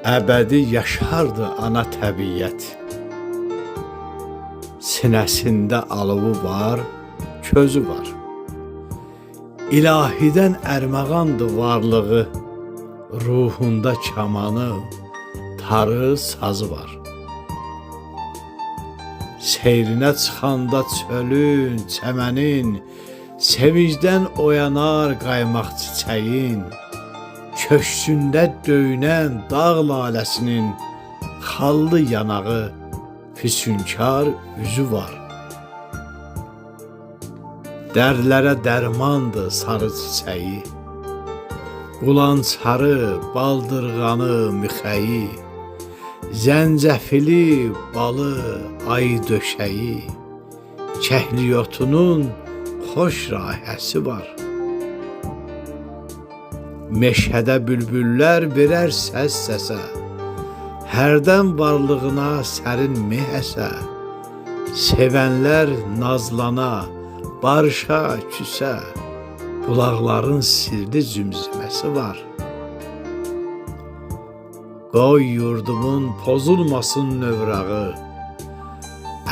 Əbədi yaşardı ana təbiət. Sinəsində alovu var, közü var. İlahidən ərməğandı varlığı, ruhunda kamanı, tarı, sazı var. Seyrinə çıxanda çölün, çəmənin, sevincdən oyanar qaymaq çiçəyin, köksündə döyünən dağ laləsinin xallı yanağı, füsunkar üzü var. Dərdlərə dərmandı sarı çiçəyi, qulançarı, baldırğanı, mixəyi, zəncəfili, balı, ay döşəyi, kəhliyotunun xoş rahəsi var. Meşədə bülbüllər verər səs-səsə, hərdən varlığına sərin meh əsə, sevənlər nazlana, barışa, küsə, qulaqların sirli zümzüməsi var. Qoy yurdumun pozulmasın növrağı,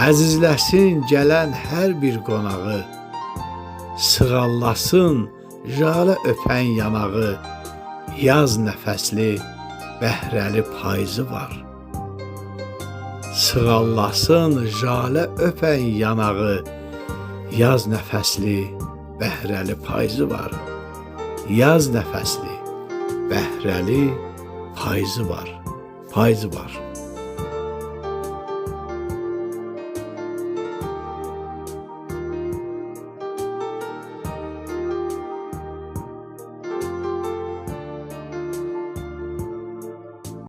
əzizləsin gələn hər bir qonağı, sığallasın jalə öpən yanağı, yaz nəfəsli, bəhrəli payızı var. Sığallasın jalə öpən yanağı, yaz nəfəsli, bəhrəli payızı var. Yaz nəfəsli, bəhrəli payızı var.